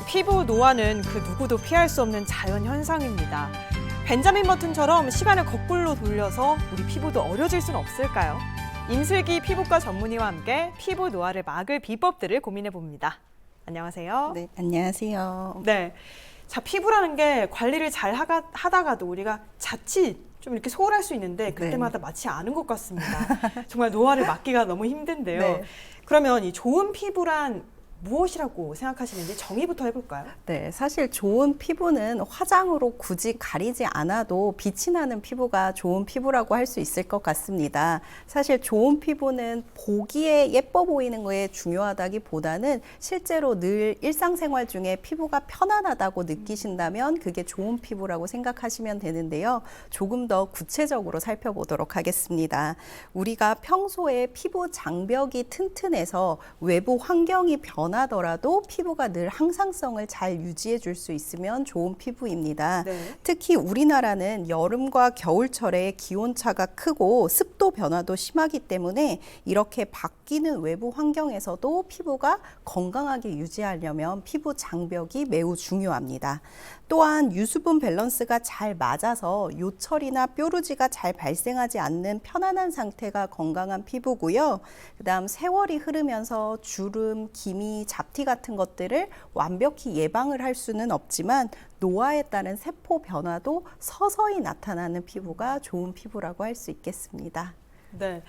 피부 노화는 그 누구도 피할 수 없는 자연 현상입니다. 벤자민 버튼처럼 시간을 거꾸로 돌려서 우리 피부도 어려질 수는 없을까요? 임슬기 피부과 전문의와 함께 피부 노화를 막을 비법들을 고민해 봅니다. 안녕하세요. 네, 안녕하세요. 네. 자, 피부라는 게 관리를 잘 하다가도 우리가 자칫 좀 이렇게 소홀할 수 있는데 그때마다 마치 않은 것 같습니다. 정말 노화를 막기가 너무 힘든데요. 네. 그러면 이 좋은 피부란 무엇이라고 생각하시는지 정의부터 해볼까요? 네, 사실 좋은 피부는 화장으로 굳이 가리지 않아도 빛이 나는 피부가 좋은 피부라고 할 수 있을 것 같습니다. 사실 좋은 피부는 보기에 예뻐 보이는 거에 중요하다기보다는 실제로 늘 일상생활 중에 피부가 편안하다고 느끼신다면 그게 좋은 피부라고 생각하시면 되는데요. 조금 더 구체적으로 살펴보도록 하겠습니다. 우리가 평소에 피부 장벽이 튼튼해서 외부 환경이 변하더라도 피부가 늘 항상성을 잘 유지해 줄 수 있으면 좋은 피부입니다. 네. 특히 우리나라는 여름과 겨울철에 기온차가 크고 습도 변화도 심하기 때문에 이렇게 바뀌는 외부 환경에서도 피부가 건강하게 유지하려면 피부 장벽이 매우 중요합니다. 또한 유수분 밸런스가 잘 맞아서 요철이나 뾰루지가 잘 발생하지 않는 편안한 상태가 건강한 피부고요. 그다음 세월이 흐르면서 주름, 기미, 잡티 같은 것들을 완벽히 예방을 할 수는 없지만 노화에 따른 세포 변화도 서서히 나타나는 피부가 좋은 피부라고 할 수 있겠습니다. 네.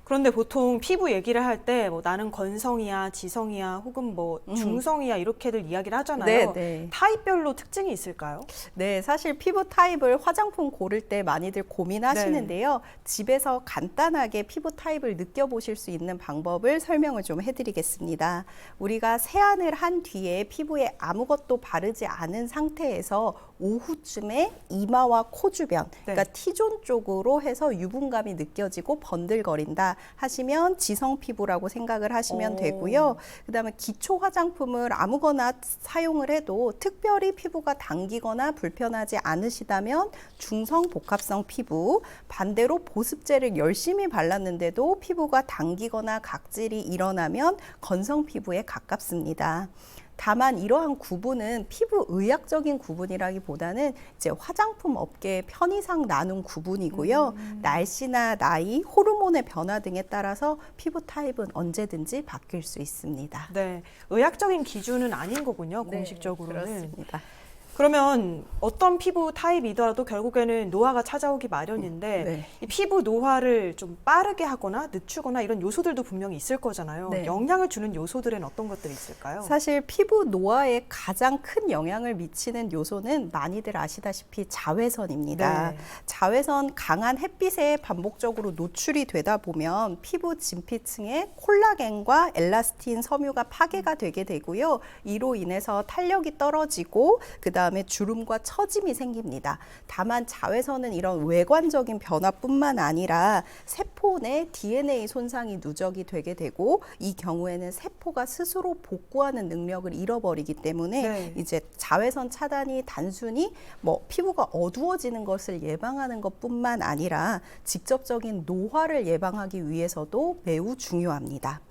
그런데 보통 피부 얘기를 할 때 뭐 나는 건성이야, 지성이야, 혹은 뭐 중성이야 이렇게들 이야기를 하잖아요. 네. 타입별로 특징이 있을까요? 네, 사실 피부 타입을 화장품 고를 때 많이들 고민하시는데요. 집에서 간단하게 피부 타입을 느껴보실 수 있는 방법을 설명을 좀 해드리겠습니다. 우리가 세안을 한 뒤에 피부에 아무것도 바르지 않은 상태에서 오후쯤에 이마와 코 주변, 그러니까 T존 쪽으로 해서 유분감이 느껴지고 번들거린다 하시면 지성 피부라고 생각을 하시면 되고요. 그다음에 기초 화장품을 아무거나 사용을 해도 특별히 피부가 당기거나 불편하지 않으시다면 중성 복합성 피부, 반대로 보습제를 열심히 발랐는데도 피부가 당기거나 각질이 일어나면 건성 피부에 가깝습니다. 다만 이러한 구분은 피부 의학적인 구분이라기보다는 이제 화장품 업계의 편의상 나눈 구분이고요. 날씨나 나이, 호르몬의 변화 등에 따라서 피부 타입은 언제든지 바뀔 수 있습니다. 네. 의학적인 기준은 아닌 거군요, 네, 공식적으로는. 그렇습니다. 그러면 어떤 피부 타입이더라도 결국에는 노화가 찾아오기 마련인데 네. 이 피부 노화를 좀 빠르게 하거나 늦추거나 이런 요소들도 분명히 있을 거잖아요. 네. 영향을 주는 요소들은 어떤 것들이 있을까요? 사실 피부 노화에 가장 큰 영향을 미치는 요소는 많이들 아시다시피 자외선입니다. 네. 자외선 강한 햇빛에 반복적으로 노출이 되다 보면 피부 진피층에 콜라겐과 엘라스틴 섬유가 파괴가 되게 되고요. 이로 인해서 탄력이 떨어지고 그다음에 주름과 처짐이 생깁니다. 다만 자외선은 이런 외관적인 변화뿐만 아니라 세포 내 DNA 손상이 누적이 되게 되고 이 경우에는 세포가 스스로 복구하는 능력을 잃어버리기 때문에 이제 자외선 차단이 단순히 뭐 피부가 어두워지는 것을 예방하는 것뿐만 아니라 직접적인 노화를 예방하기 위해서도 매우 중요합니다.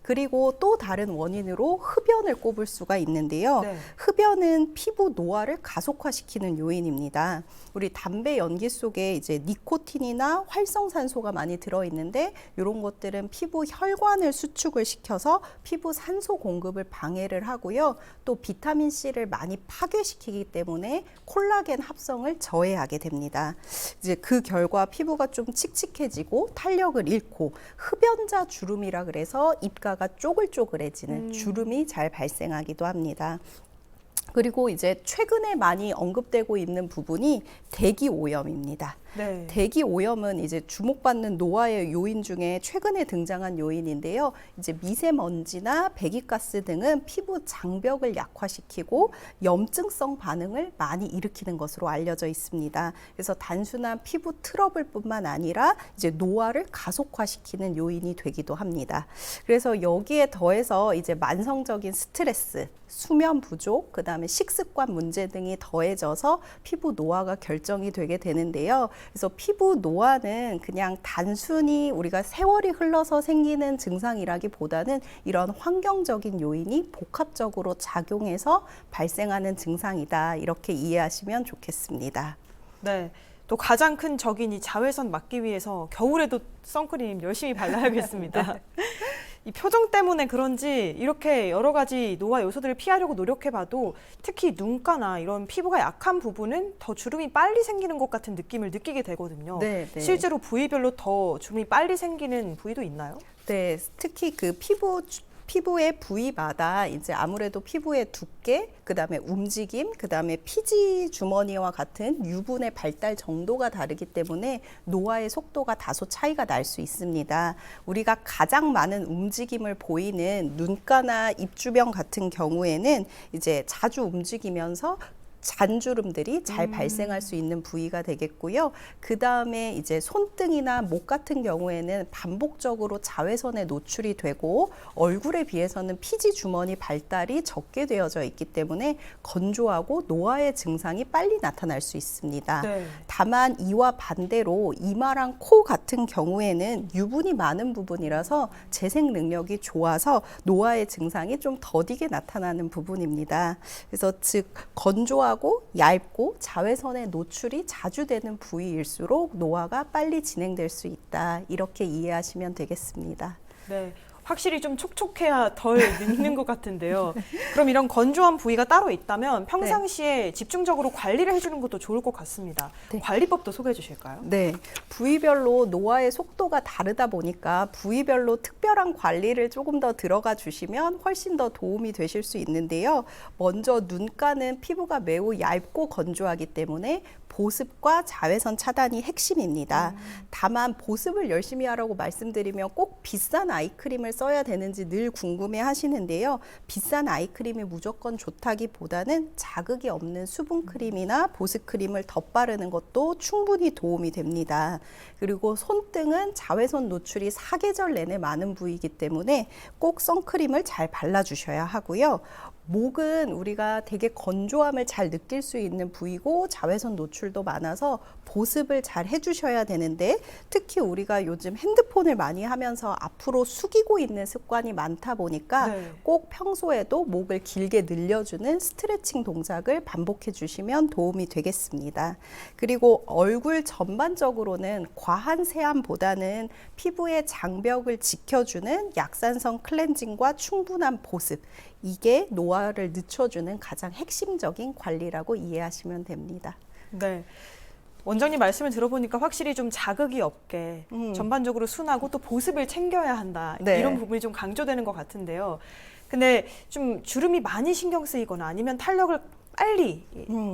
그리고 또 다른 원인으로 흡연을 꼽을 수가 있는데요. 흡연은 피부 노화를 가속화시키는 요인입니다. 우리 담배 연기 속에 이제 니코틴이나 활성산소가 많이 들어있는데 이런 것들은 피부 혈관을 수축을 시켜서 피부 산소 공급을 방해를 하고요. 또 비타민 C를 많이 파괴시키기 때문에 콜라겐 합성을 저해하게 됩니다. 이제 그 결과 피부가 좀 칙칙해지고 탄력을 잃고 흡연자 주름이라 그래서 입가가 쪼글쪼글해지는 주름이 잘 발생하기도 합니다. 그리고 이제 최근에 많이 언급되고 있는 부분이 대기 오염입니다. 네. 대기 오염은 이제 주목받는 노화의 요인 중에 최근에 등장한 요인인데요. 이제 미세먼지나 배기가스 등은 피부 장벽을 약화시키고 염증성 반응을 많이 일으키는 것으로 알려져 있습니다. 그래서 단순한 피부 트러블뿐만 아니라 이제 노화를 가속화시키는 요인이 되기도 합니다. 그래서 여기에 더해서 이제 만성적인 스트레스, 수면 부족, 그다음에 식습관 문제 등이 더해져서 피부 노화가 결정이 되게 되는데요. 그래서 피부 노화는 그냥 단순히 우리가 세월이 흘러서 생기는 증상이라기보다는 이런 환경적인 요인이 복합적으로 작용해서 발생하는 증상이다. 이렇게 이해하시면 좋겠습니다. 네. 또 가장 큰 적인 이 자외선 막기 위해서 겨울에도 선크림 열심히 발라야겠습니다. 이 표정 때문에 그런지 이렇게 여러 가지 노화 요소들을 피하려고 노력해봐도 특히 눈가나 이런 피부가 약한 부분은 더 주름이 빨리 생기는 것 같은 느낌을 느끼게 되거든요. 네, 네. 실제로 부위별로 더 주름이 빨리 생기는 부위도 있나요? 네, 특히 그 피부의 부위마다 이제 아무래도 피부의 두께, 그다음에 움직임, 그다음에 피지 주머니와 같은 유분의 발달 정도가 다르기 때문에 노화의 속도가 다소 차이가 날 수 있습니다. 우리가 가장 많은 움직임을 보이는 눈가나 입 주변 같은 경우에는 이제 자주 움직이면서 잔주름들이 잘 발생할 수 있는 부위가 되겠고요. 그 다음에 이제 손등이나 목 같은 경우에는 반복적으로 자외선에 노출이 되고 얼굴에 비해서는 피지 주머니 발달이 적게 되어져 있기 때문에 건조하고 노화의 증상이 빨리 나타날 수 있습니다. 네. 다만 이와 반대로 이마랑 코 같은 경우에는 유분이 많은 부분이라서 재생 능력이 좋아서 노화의 증상이 좀 더디게 나타나는 부분입니다. 그래서 즉 건조하고 얇고 자외선에 노출이 자주 되는 부위일수록 노화가 빨리 진행될 수 있다. 이렇게 이해하시면 되겠습니다. 네. 확실히 좀 촉촉해야 덜 늙는 것 같은데요. 그럼 이런 건조한 부위가 따로 있다면 평상시에 집중적으로 관리를 해주는 것도 좋을 것 같습니다. 네. 관리법도 소개해 주실까요? 네, 부위별로 노화의 속도가 다르다 보니까 부위별로 특별한 관리를 조금 더 들어가 주시면 훨씬 더 도움이 되실 수 있는데요. 먼저 눈가는 피부가 매우 얇고 건조하기 때문에 보습과 자외선 차단이 핵심입니다. 다만 보습을 열심히 하라고 말씀드리면 꼭 비싼 아이크림을 써야 되는지 늘 궁금해 하시는데요. 비싼 아이크림이 무조건 좋다기보다는 자극이 없는 수분크림이나 보습크림을 덧바르는 것도 충분히 도움이 됩니다. 그리고 손등은 자외선 노출이 사계절 내내 많은 부위이기 때문에 꼭 선크림을 잘 발라주셔야 하고요. 목은 우리가 되게 건조함을 잘 느낄 수 있는 부위고 자외선 노출도 많아서 보습을 잘 해주셔야 되는데 특히 우리가 요즘 핸드폰을 많이 하면서 앞으로 숙이고 있는 습관이 많다 보니까 꼭 평소에도 목을 길게 늘려주는 스트레칭 동작을 반복해 주시면 도움이 되겠습니다. 그리고 얼굴 전반적으로는 과한 세안보다는 피부의 장벽을 지켜주는 약산성 클렌징과 충분한 보습, 이게 노화를 늦춰주는 가장 핵심적인 관리라고 이해하시면 됩니다. 네. 원장님 말씀을 들어보니까 확실히 좀 자극이 없게 전반적으로 순하고 또 보습을 챙겨야 한다. 네. 이런 부분이 좀 강조되는 것 같은데요. 근데 좀 주름이 많이 신경 쓰이거나 아니면 탄력을 빨리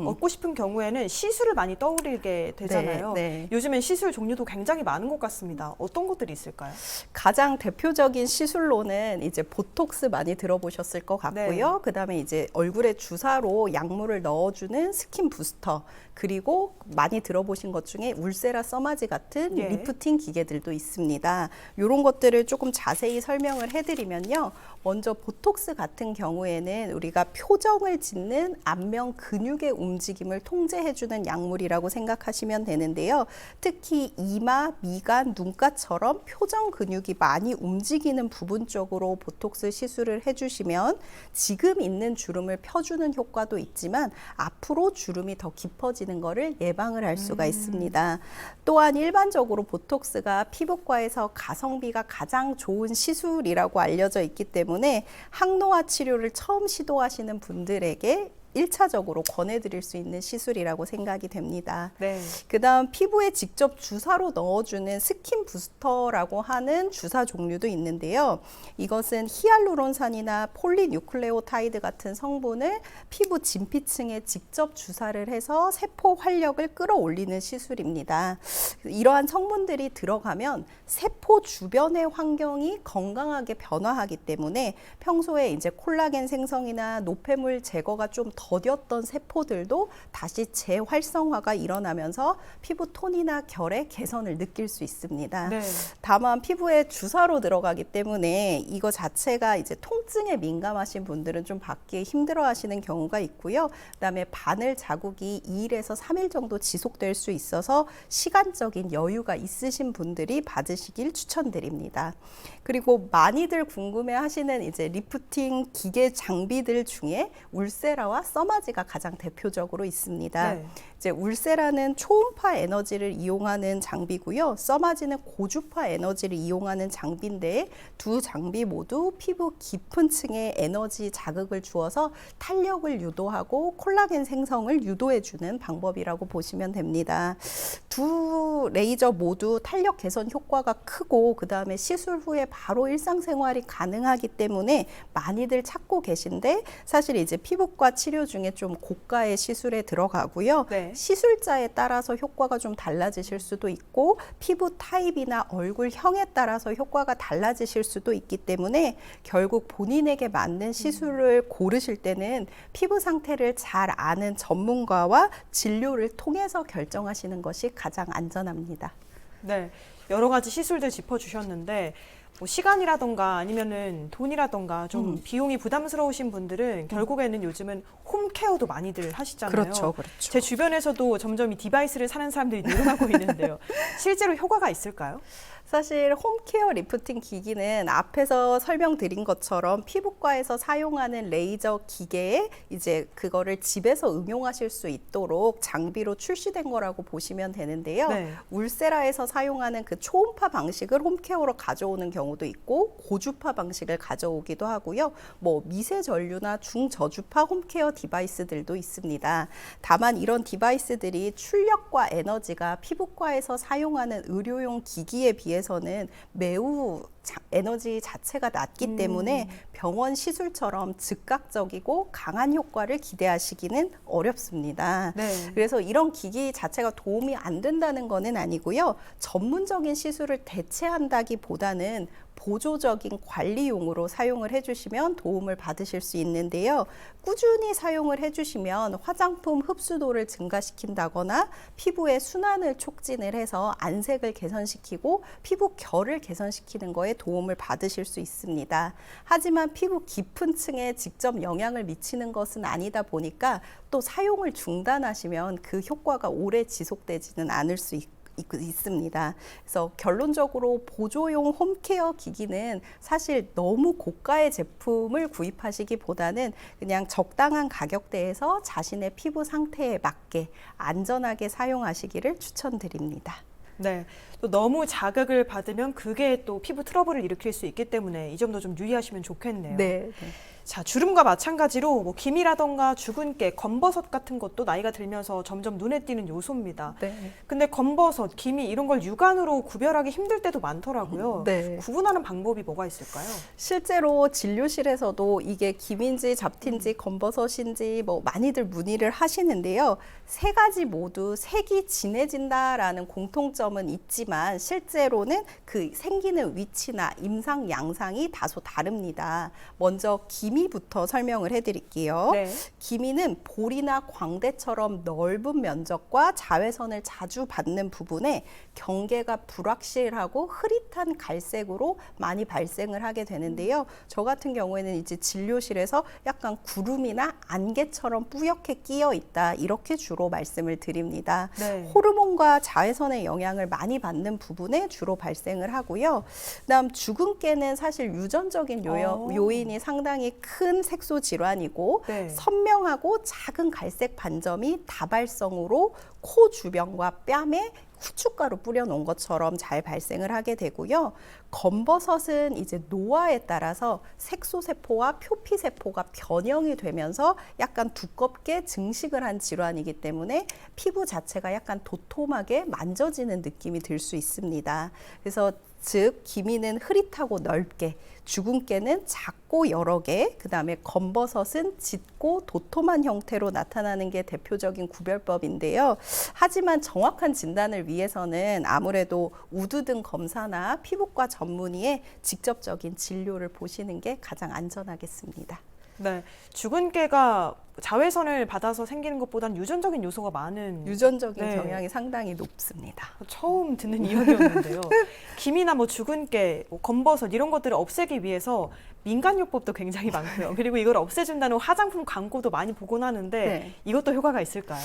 얻고 싶은 경우에는 시술을 많이 떠올리게 되잖아요. 네. 요즘엔 시술 종류도 굉장히 많은 것 같습니다. 어떤 것들이 있을까요? 가장 대표적인 시술로는 이제 보톡스 많이 들어보셨을 것 같고요. 그다음에 이제 얼굴에 주사로 약물을 넣어주는 스킨 부스터, 그리고 많이 들어보신 것 중에 울세라 써마지 같은 리프팅 기계들도 있습니다. 이런 것들을 조금 자세히 설명을 해드리면요. 먼저 보톡스 같은 경우에는 우리가 표정을 짓는 안면 근육의 움직임을 통제해주는 약물이라고 생각하시면 되는데요. 특히 이마, 미간, 눈가처럼 표정 근육이 많이 움직이는 부분 쪽으로 보톡스 시술을 해주시면 지금 있는 주름을 펴주는 효과도 있지만 앞으로 주름이 더 깊어지는 것을 예방을 할 수가 있습니다. 또한 일반적으로 보톡스가 피부과에서 가성비가 가장 좋은 시술이라고 알려져 있기 때문에 항노화 치료를 처음 시도하시는 분들에게 1차적으로 권해드릴 수 있는 시술이라고 생각이 됩니다. 네. 그다음 피부에 직접 주사로 넣어주는 스킨 부스터라고 하는 주사 종류도 있는데요. 이것은 히알루론산이나 폴리뉴클레오타이드 같은 성분을 피부 진피층에 직접 주사를 해서 세포 활력을 끌어올리는 시술입니다. 이러한 성분들이 들어가면 세포 주변의 환경이 건강하게 변화하기 때문에 평소에 이제 콜라겐 생성이나 노폐물 제거가 좀 더뎠던 세포들도 다시 재활성화가 일어나면서 피부 톤이나 결의 개선을 느낄 수 있습니다. 네. 다만 피부에 주사로 들어가기 때문에 이거 자체가 이제 통증에 민감하신 분들은 좀 받기 힘들어 하시는 경우가 있고요. 그다음에 바늘 자국이 2일에서 3일 정도 지속될 수 있어서 시간적인 여유가 있으신 분들이 받으시길 추천드립니다. 그리고 많이들 궁금해 하시는 이제 리프팅 기계 장비들 중에 울세라와 써마지가 가장 대표적으로 있습니다. 네. 이제 울세라는 초음파 에너지를 이용하는 장비고요. 써마지는 고주파 에너지를 이용하는 장비인데 두 장비 모두 피부 깊은 층에 에너지 자극을 주어서 탄력을 유도하고 콜라겐 생성을 유도해주는 방법이라고 보시면 됩니다. 두 레이저 모두 탄력 개선 효과가 크고 그 다음에 시술 후에 바로 일상생활이 가능하기 때문에 많이들 찾고 계신데 사실 이제 피부과 치료 중에 좀 고가의 시술에 들어가고요. 네. 시술자에 따라서 효과가 좀 달라지실 수도 있고 피부 타입이나 얼굴형에 따라서 효과가 달라지실 수도 있기 때문에 결국 본인에게 맞는 시술을 고르실 때는 피부 상태를 잘 아는 전문가와 진료를 통해서 결정하시는 것이 가장 안전합니다. 네, 여러 가지 시술들 짚어주셨는데 뭐 시간이라던가 아니면은 돈이라던가 좀 비용이 부담스러우신 분들은 결국에는 요즘은 홈케어도 많이들 하시잖아요. 그렇죠, 그렇죠. 제 주변에서도 점점 이 디바이스를 사는 사람들이 늘어나고 있는데요. 실제로 효과가 있을까요? 사실 홈케어 리프팅 기기는 앞에서 설명드린 것처럼 피부과에서 사용하는 레이저 기계에 이제 그거를 집에서 응용하실 수 있도록 장비로 출시된 거라고 보시면 되는데요. 네. 울세라에서 사용하는 그 초음파 방식을 홈케어로 가져오는 경우도 있고 고주파 방식을 가져오기도 하고요. 뭐 미세 전류나 중저주파 홈케어 디바이스들도 있습니다. 다만 이런 디바이스들이 출력과 에너지가 피부과에서 사용하는 의료용 기기에 비해서는 매우 에너지 자체가 낮기 때문에 병원 시술처럼 즉각적이고 강한 효과를 기대하시기는 어렵습니다. 네. 그래서 이런 기기 자체가 도움이 안 된다는 것은 아니고요. 전문적인 시술을 대체한다기보다는 보조적인 관리용으로 사용을 해주시면 도움을 받으실 수 있는데요. 꾸준히 사용을 해주시면 화장품 흡수도를 증가시킨다거나 피부의 순환을 촉진을 해서 안색을 개선시키고 피부 결을 개선시키는 거에 도움을 받으실 수 있습니다. 하지만 피부 깊은 층에 직접 영향을 미치는 것은 아니다 보니까 또 사용을 중단하시면 그 효과가 오래 지속되지는 않을 수 있습니다. 그래서 결론적으로 보조용 홈케어 기기는 사실 너무 고가의 제품을 구입하시기보다는 그냥 적당한 가격대에서 자신의 피부 상태에 맞게 안전하게 사용하시기를 추천드립니다. 네, 또 너무 자극을 받으면 그게 또 피부 트러블을 일으킬 수 있기 때문에 이 점도 좀 유의하시면 좋겠네요. 네. 자, 주름과 마찬가지로 뭐 기미라던가 주근깨, 검버섯 같은 것도 나이가 들면서 점점 눈에 띄는 요소입니다. 네. 근데 검버섯, 기미 이런 걸 육안으로 구별하기 힘들 때도 많더라고요. 네. 구분하는 방법이 뭐가 있을까요? 실제로 진료실에서도 이게 기미인지 잡티인지 검버섯인지 뭐 많이들 문의를 하시는데요. 세 가지 모두 색이 진해진다라는 공통점은 있지만 실제로는 그 생기는 위치나 임상 양상이 다소 다릅니다. 먼저 기미부터 설명을 해드릴게요. 네. 기미는 볼이나 광대처럼 넓은 면적과 자외선을 자주 받는 부분에 경계가 불확실하고 흐릿한 갈색으로 많이 발생을 하게 되는데요. 저 같은 경우에는 이제 진료실에서 약간 구름이나 안개처럼 뿌옇게 끼어 있다 이렇게 주로 말씀을 드립니다. 네. 호르몬과 자외선의 영향을 많이 받는 부분에 주로 발생을 하고요. 그다음 주근깨는 사실 유전적인 요인이 상당히 큰 색소 질환이고 네. 선명하고 작은 갈색 반점이 다발성으로 코 주변과 뺨에 후춧가루 뿌려놓은 것처럼 잘 발생을 하게 되고요. 검버섯은 이제 노화에 따라서 색소세포와 표피세포가 변형이 되면서 약간 두껍게 증식을 한 질환이기 때문에 피부 자체가 약간 도톰하게 만져지는 느낌이 들 수 있습니다. 그래서 즉 기미는 흐릿하고 넓게, 주근깨는 작고 여러 개, 그 다음에 검버섯은 짙고 도톰한 형태로 나타나는 게 대표적인 구별법인데요. 하지만 정확한 진단을 위해서는 아무래도 우드등 검사나 피부과 전문의의 직접적인 진료를 보시는 게 가장 안전하겠습니다. 네, 주근깨가 자외선을 받아서 생기는 것보다는 유전적인 요소가 많은 유전적인 네. 경향이 상당히 높습니다. 처음 듣는 이야기였는데요. 기미나 뭐 죽은 깨, 뭐 검버섯 이런 것들을 없애기 위해서 민간요법도 굉장히 많고요. 그리고 이걸 없애준다는 화장품 광고도 많이 보곤 하는데 네. 이것도 효과가 있을까요?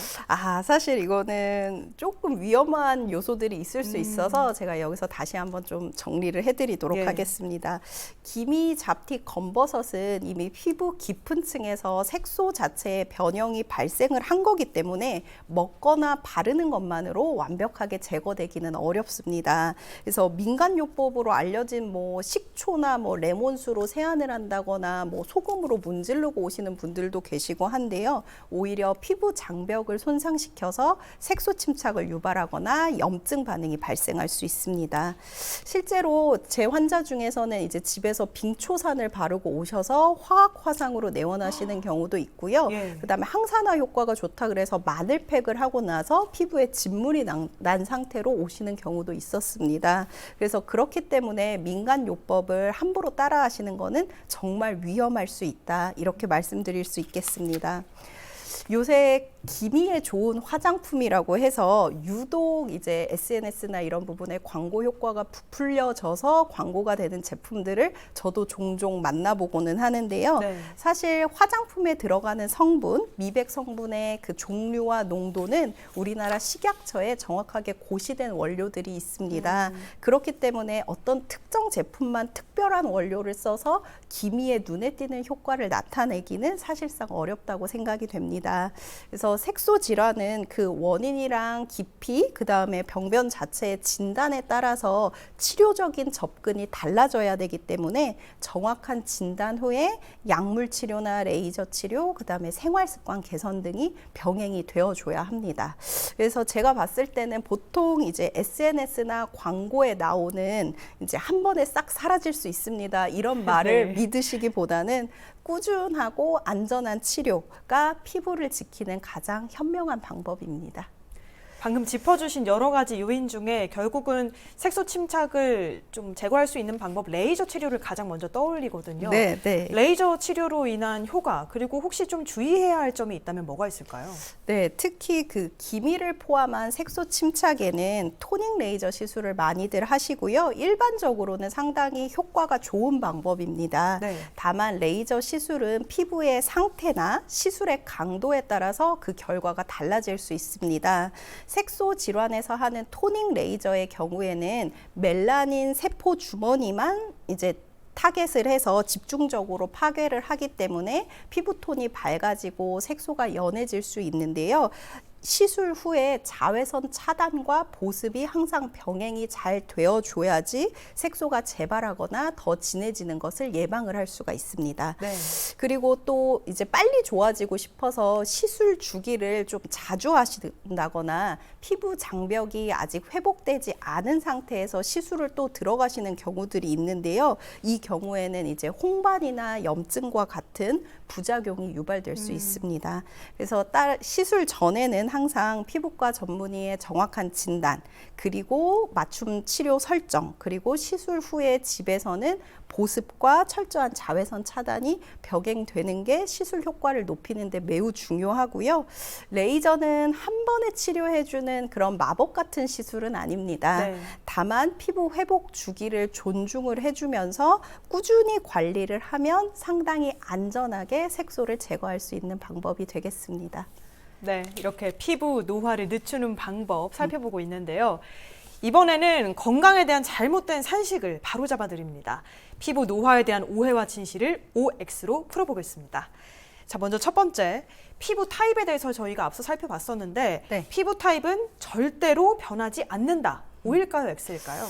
사실 이거는 조금 위험한 요소들이 있을 수 있어서 제가 여기서 다시 한번 좀 정리를 해드리도록 예. 하겠습니다. 기미, 잡티, 검버섯은 이미 피부 깊은 층에서 색소 자체의 변형이 발생을 한 거기 때문에 먹거나 바르는 것만으로 완벽하게 제거되기는 어렵습니다. 그래서 민간요법으로 알려진 뭐 식초나 뭐 레몬수로 세안을 한다거나 뭐 소금으로 문지르고 오시는 분들도 계시고 한데요. 오히려 피부 장벽을 손상시켜서 색소 침착을 유발하거나 염증 반응이 발생할 수 있습니다. 실제로 제 환자 중에서는 이제 집에서 빙초산을 바르고 오셔서 화학 화상으로 내원하시는 경우도 있고요. 예. 그다음에 항산화 효과가 좋다 그래서 마늘팩을 하고 나서 피부에 진물이 난 상태로 오시는 경우도 있었습니다. 그래서 그렇기 때문에 민간요법을 함부로 따라하시는 거는 정말 위험할 수 있다. 이렇게 말씀드릴 수 있겠습니다. 요새 기미에 좋은 화장품이라고 해서 유독 이제 SNS나 이런 부분에 광고 효과가 부풀려져서 광고가 되는 제품들을 저도 종종 만나보고는 하는데요. 네. 사실 화장품에 들어가는 성분, 미백 성분의 그 종류와 농도는 우리나라 식약처에 정확하게 고시된 원료들이 있습니다. 그렇기 때문에 어떤 특정 제품만 특별한 원료를 써서 기미에 눈에 띄는 효과를 나타내기는 사실상 어렵다고 생각이 됩니다. 그래서 색소 질환은 그 원인이랑 깊이, 그 다음에 병변 자체의 진단에 따라서 치료적인 접근이 달라져야 되기 때문에 정확한 진단 후에 약물 치료나 레이저 치료, 그 다음에 생활 습관 개선 등이 병행이 되어줘야 합니다. 그래서 제가 봤을 때는 보통 이제 SNS나 광고에 나오는 이제 한 번에 싹 사라질 수 있습니다. 이런 말을 네. 믿으시기보다는 꾸준하고 안전한 치료가 피부를 지키는 가장 현명한 방법입니다. 방금 짚어주신 여러 가지 요인 중에 결국은 색소 침착을 좀 제거할 수 있는 방법, 레이저 치료를 가장 먼저 떠올리거든요. 네. 레이저 치료로 인한 효과, 그리고 혹시 좀 주의해야 할 점이 있다면 뭐가 있을까요? 네, 특히 그 기미를 포함한 색소 침착에는 토닝 레이저 시술을 많이들 하시고요. 일반적으로는 상당히 효과가 좋은 방법입니다. 네. 다만 레이저 시술은 피부의 상태나 시술의 강도에 따라서 그 결과가 달라질 수 있습니다. 색소 질환에서 하는 토닝 레이저의 경우에는 멜라닌 세포 주머니만 이제 타겟을 해서 집중적으로 파괴를 하기 때문에 피부톤이 밝아지고 색소가 연해질 수 있는데요. 시술 후에 자외선 차단과 보습이 항상 병행이 잘 되어줘야지 색소가 재발하거나 더 진해지는 것을 예방을 할 수가 있습니다. 네. 그리고 또 이제 빨리 좋아지고 싶어서 시술 주기를 좀 자주 하신다거나 피부 장벽이 아직 회복되지 않은 상태에서 시술을 또 들어가시는 경우들이 있는데요. 이 경우에는 이제 홍반이나 염증과 같은 부작용이 유발될 수 있습니다. 그래서 시술 전에는 항상 피부과 전문의의 정확한 진단, 그리고 맞춤 치료 설정, 그리고 시술 후에 집에서는 보습과 철저한 자외선 차단이 병행되는 게 시술 효과를 높이는 데 매우 중요하고요. 레이저는 한 번에 치료해주는 그런 마법 같은 시술은 아닙니다. 네. 다만 피부 회복 주기를 존중을 해주면서 꾸준히 관리를 하면 상당히 안전하게 색소를 제거할 수 있는 방법이 되겠습니다. 네, 이렇게 피부 노화를 늦추는 방법 살펴보고 있는데요. 이번에는 건강에 대한 잘못된 산식을 바로잡아 드립니다. 피부 노화에 대한 오해와 진실을 OX로 풀어보겠습니다. 자, 먼저 첫 번째, 피부 타입에 대해서 저희가 앞서 살펴봤었는데 네. 피부 타입은 절대로 변하지 않는다. O일까요, X일까요?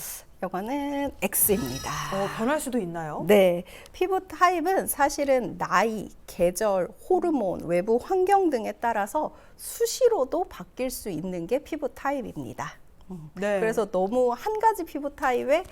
이거는 X입니다. 변할 수도 있나요? 네, 피부 타입은 사실은 나이, 계절, 호르몬, 외부 환경 등에 따라서 수시로도 바뀔 수 있는 게 피부 타입입니다. 네. 그래서 너무 한 가지 피부 타입에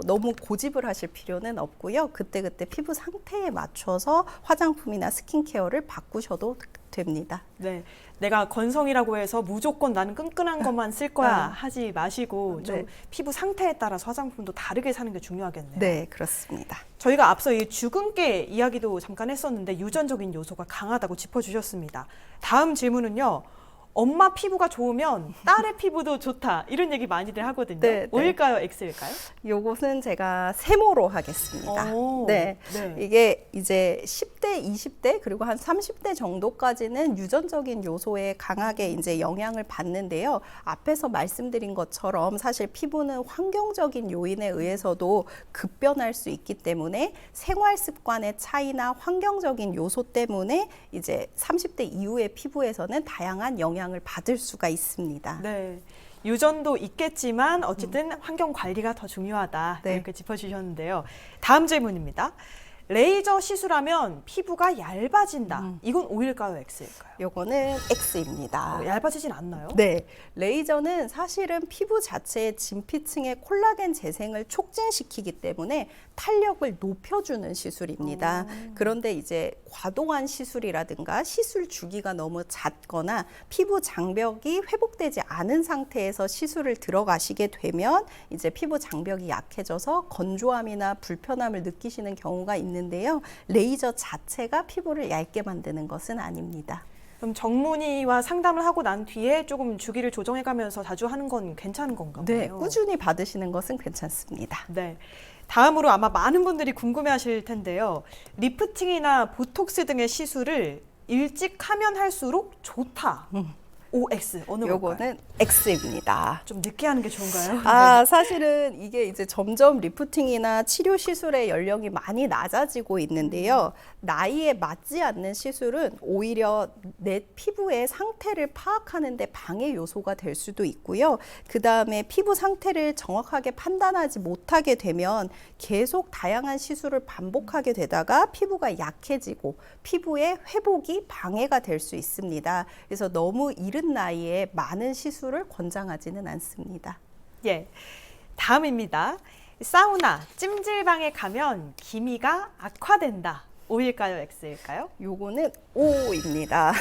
너무 고집을 하실 필요는 없고요. 그때그때 피부 상태에 맞춰서 화장품이나 스킨케어를 바꾸셔도 됩니다. 네, 내가 건성이라고 해서 무조건 나는 끈끈한 것만 쓸 거야 하지 마시고 좀 네. 피부 상태에 따라서 화장품도 다르게 사는 게 중요하겠네요. 네, 그렇습니다. 저희가 앞서 이 주근깨 이야기도 잠깐 했었는데 유전적인 요소가 강하다고 짚어주셨습니다. 다음 질문은요. 엄마 피부가 좋으면 딸의 피부도 좋다. 이런 얘기 많이들 하거든요. 네, 네. O일까요? X일까요? 요것은 제가 세모로 하겠습니다. 오, 네. 네. 이게 이제 10대, 20대 그리고 한 30대 정도까지는 유전적인 요소에 강하게 이제 영향을 받는데요. 앞에서 말씀드린 것처럼 사실 피부는 환경적인 요인에 의해서도 급변할 수 있기 때문에 생활 습관의 차이나 환경적인 요소 때문에 이제 30대 이후의 피부에서는 다양한 영향을 받을 수가 있습니다. 네. 유전도 있겠지만 어쨌든 환경 관리가 더 중요하다. 네. 이렇게 짚어주셨는데요. 다음 질문입니다. 레이저 시술하면 피부가 얇아진다. 이건 O일까요? X일까요? 요거는 X입니다. 얇아지진 않나요? 네, 레이저는 사실은 피부 자체의 진피층의 콜라겐 재생을 촉진시키기 때문에 탄력을 높여주는 시술입니다. 그런데 이제 과도한 시술이라든가 시술 주기가 너무 잦거나 피부 장벽이 회복되지 않은 상태에서 시술을 들어가시게 되면 이제 피부 장벽이 약해져서 건조함이나 불편함을 느끼시는 경우가 있는데요. 레이저 자체가 피부를 얇게 만드는 것은 아닙니다. 그럼 정문의와 상담을 하고 난 뒤에 조금 주기를 조정해가면서 자주 하는 건 괜찮은 건가요? 네, 꾸준히 받으시는 것은 괜찮습니다. 네. 다음으로 아마 많은 분들이 궁금해하실 텐데요. 리프팅이나 보톡스 등의 시술을 일찍 하면 할수록 좋다. OX 어느 걸까요? 요거는 X입니다. 좀 늦게 하는 게 좋은가요? 아, 사실은 이게 이제 점점 리프팅이나 치료 시술의 연령이 많이 낮아지고 있는데요. 나이에 맞지 않는 시술은 오히려 내 피부의 상태를 파악하는 데 방해 요소가 될 수도 있고요. 그다음에 피부 상태를 정확하게 판단하지 못하게 되면 계속 다양한 시술을 반복하게 되다가 피부가 약해지고 피부의 회복이 방해가 될 수 있습니다. 그래서 너무 이른 나이에 많은 시술을 권장하지는 않습니다. 예. 다음입니다. 사우나, 찜질방에 가면 기미가 악화된다. O일까요? X일까요? 요거는 O입니다.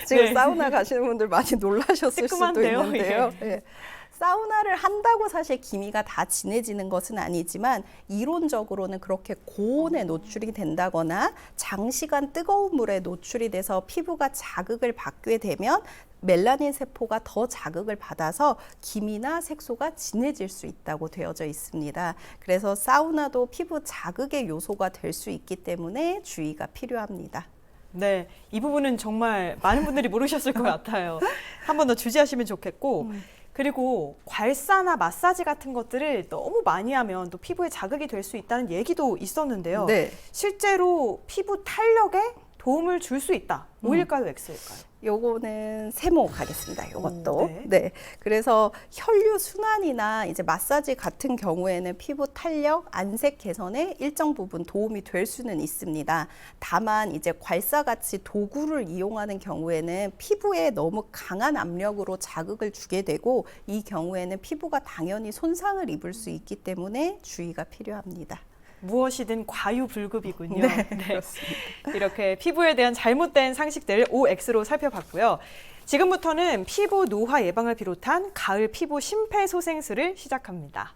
지금 네. 사우나 가시는 분들 많이 놀라셨을 수도 뜨끔한데요? 있는데요. 예. 네. 사우나를 한다고 사실 기미가 다 진해지는 것은 아니지만 이론적으로는 그렇게 고온에 노출이 된다거나 장시간 뜨거운 물에 노출이 돼서 피부가 자극을 받게 되면 멜라닌 세포가 더 자극을 받아서 기미나 색소가 진해질 수 있다고 되어져 있습니다. 그래서 사우나도 피부 자극의 요소가 될 수 있기 때문에 주의가 필요합니다. 네, 이 부분은 정말 많은 분들이 모르셨을 것 같아요. 한 번 더 주지하시면 좋겠고, 그리고 괄사나 마사지 같은 것들을 너무 많이 하면 또 피부에 자극이 될 수 있다는 얘기도 있었는데요. 네. 실제로 피부 탄력에 도움을 줄 수 있다. O일까요? X일까요? 요거는 세모 가겠습니다. 요것도. 오, 네. 네. 그래서 혈류 순환이나 이제 마사지 같은 경우에는 피부 탄력, 안색 개선에 일정 부분 도움이 될 수는 있습니다. 다만 이제 괄사 같이 도구를 이용하는 경우에는 피부에 너무 강한 압력으로 자극을 주게 되고 이 경우에는 피부가 당연히 손상을 입을 수 있기 때문에 주의가 필요합니다. 무엇이든 과유불급이군요. 네, 그렇습니다. 이렇게 피부에 대한 잘못된 상식들 OX로 살펴봤고요. 지금부터는 피부 노화 예방을 비롯한 가을 피부 심폐소생술을 시작합니다.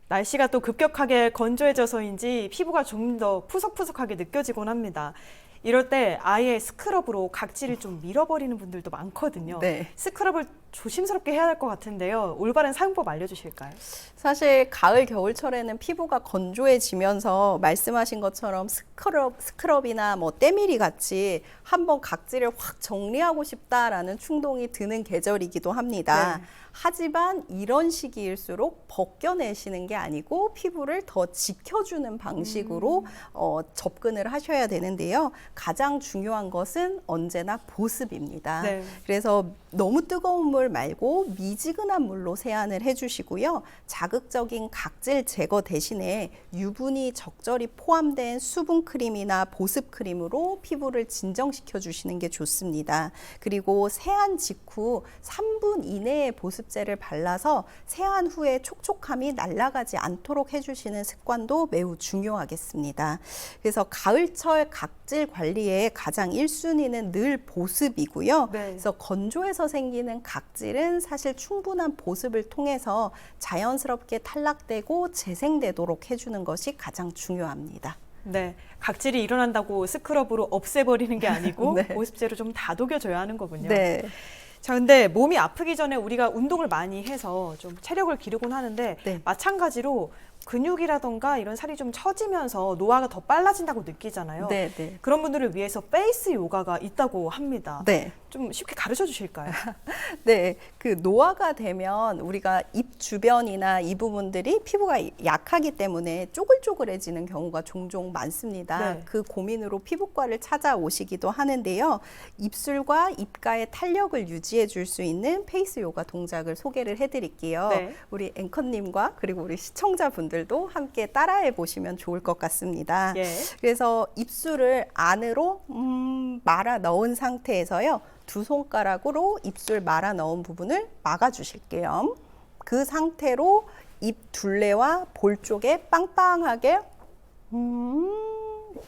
날씨가 또 급격하게 건조해져서인지 피부가 좀 더 푸석푸석하게 느껴지곤 합니다. 이럴 때 아예 스크럽으로 각질을 좀 밀어버리는 분들도 많거든요. 네. 스크럽을 조심스럽게 해야 할 것 같은데요. 올바른 사용법 알려주실까요? 사실 가을 겨울철에는 피부가 건조해지면서 말씀하신 것처럼 스크럽이나 뭐 때밀이 같이 한번 각질을 확 정리하고 싶다라는 충동이 드는 계절이기도 합니다. 네. 하지만 이런 시기일수록 벗겨내시는 게 아니고 피부를 더 지켜주는 방식으로 접근을 하셔야 되는데요. 가장 중요한 것은 언제나 보습입니다. 네. 그래서 너무 뜨거운 물 샤워물 말고 미지근한 물로 세안을 해주시고요. 자극적인 각질 제거 대신에 유분이 적절히 포함된 수분 크림이나 보습 크림으로 피부를 진정시켜 주시는 게 좋습니다. 그리고 세안 직후 3분 이내에 보습제를 발라서 세안 후에 촉촉함이 날아가지 않도록 해주시는 습관도 매우 중요하겠습니다. 그래서 가을철 각질 관리에 가장 1순위는 늘 보습이고요. 네. 그래서 건조해서 생기는 각질은 사실 충분한 보습을 통해서 자연스럽게 탈락되고 재생되도록 해주는 것이 가장 중요합니다. 네, 각질이 일어난다고 스크럽으로 없애버리는 게 아니고 네. 보습제로 좀 다독여줘야 하는 거군요. 네. 자, 근데 몸이 아프기 전에 우리가 운동을 많이 해서 좀 체력을 기르곤 하는데 네. 마찬가지로 근육이라던가 이런 살이 좀 처지면서 노화가 더 빨라진다고 느끼잖아요. 네, 네. 그런 분들을 위해서 페이스 요가가 있다고 합니다. 네. 좀 쉽게 가르쳐 주실까요? 네, 그 노화가 되면 우리가 입 주변이나 이 부분들이 피부가 약하기 때문에 쪼글쪼글해지는 경우가 종종 많습니다. 네. 그 고민으로 피부과를 찾아오시기도 하는데요. 입술과 입가의 탄력을 유지해 줄 수 있는 페이스 요가 동작을 소개를 해드릴게요. 네. 우리 앵커님과 그리고 우리 시청자분들도 함께 따라해 보시면 좋을 것 같습니다. 예. 그래서 입술을 안으로 말아 넣은 상태에서요. 두 손가락으로 입술 말아 넣은 부분을 막아 주실게요. 그 상태로 입 둘레와 볼 쪽에 빵빵하게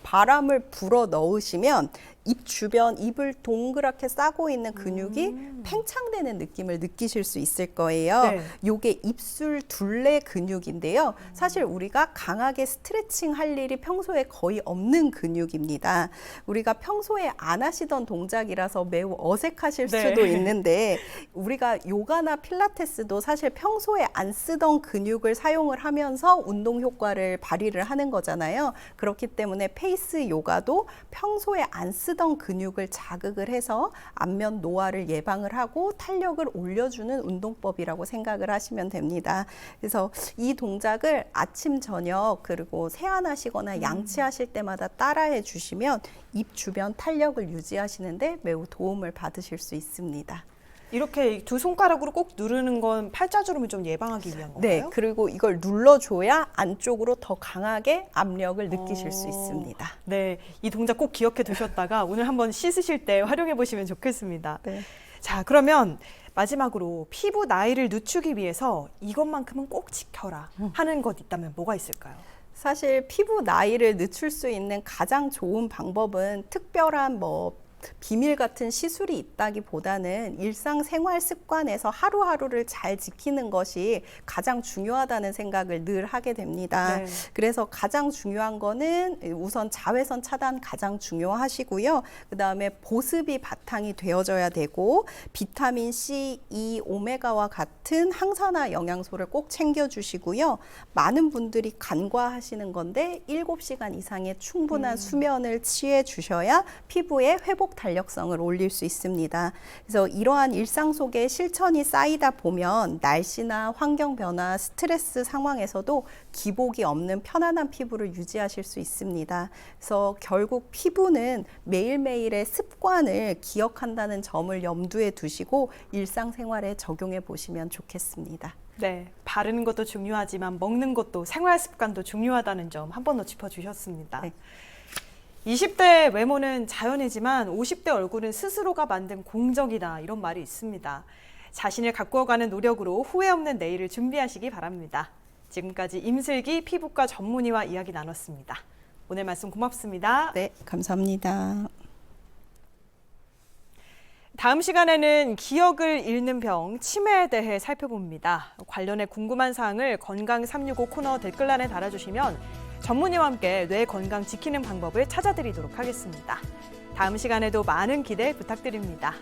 바람을 불어 넣으시면 입 주변, 입을 동그랗게 싸고 있는 근육이 팽창되는 느낌을 느끼실 수 있을 거예요. 네. 요게 입술 둘레 근육인데요. 사실 우리가 강하게 스트레칭 할 일이 평소에 거의 없는 근육입니다. 우리가 평소에 안 하시던 동작이라서 매우 어색하실 네. 수도 있는데 우리가 요가나 필라테스도 사실 평소에 안 쓰던 근육을 사용을 하면서 운동 효과를 발휘를 하는 거잖아요. 그렇기 때문에 페이스 요가도 평소에 안 쓰던 근육을 자극을 해서 안면 노화를 예방을 하고 탄력을 올려주는 운동법이라고 생각을 하시면 됩니다. 그래서 이 동작을 아침, 저녁 그리고 세안하시거나 양치하실 때마다 따라해 주시면 입 주변 탄력을 유지하시는데 매우 도움을 받으실 수 있습니다. 이렇게 두 손가락으로 꼭 누르는 건 팔자주름을 좀 예방하기 위한 건가요? 네, 그리고 이걸 눌러줘야 안쪽으로 더 강하게 압력을 느끼실 수 있습니다. 네, 이 동작 꼭 기억해 두셨다가 오늘 한번 씻으실 때 활용해 보시면 좋겠습니다. 네. 자, 그러면 마지막으로 피부 나이를 늦추기 위해서 이것만큼은 꼭 지켜라 하는 것 있다면 뭐가 있을까요? 사실 피부 나이를 늦출 수 있는 가장 좋은 방법은 특별한 비밀 같은 시술이 있다기보다는 일상생활 습관에서 하루하루를 잘 지키는 것이 가장 중요하다는 생각을 늘 하게 됩니다. 네. 그래서 가장 중요한 거는 우선 자외선 차단 가장 중요하시고요. 그다음에 보습이 바탕이 되어져야 되고 비타민 C, E, 오메가와 같은 항산화 영양소를 꼭 챙겨주시고요. 많은 분들이 간과하시는 건데 7시간 이상의 충분한 수면을 취해 주셔야 피부의 회복 탄력성을 올릴 수 있습니다. 그래서 이러한 일상 속에 실천이 쌓이다 보면 날씨나 환경 변화, 스트레스 상황에서도 기복이 없는 편안한 피부를 유지하실 수 있습니다. 그래서 결국 피부는 매일매일의 습관을 기억한다는 점을 염두에 두시고 일상생활에 적용해 보시면 좋겠습니다. 네, 바르는 것도 중요하지만 먹는 것도 생활 습관도 중요하다는 점 한 번 더 짚어주셨습니다. 네. 20대 외모는 자연이지만 50대 얼굴은 스스로가 만든 공적이다 이런 말이 있습니다. 자신을 가꾸어가는 노력으로 후회 없는 내일을 준비하시기 바랍니다. 지금까지 임슬기 피부과 전문의와 이야기 나눴습니다. 오늘 말씀 고맙습니다. 네, 감사합니다. 다음 시간에는 기억을 잃는 병, 치매에 대해 살펴봅니다. 관련해 궁금한 사항을 건강365 코너 댓글란에 달아주시면 전문의와 함께 뇌 건강 지키는 방법을 찾아드리도록 하겠습니다. 다음 시간에도 많은 기대 부탁드립니다.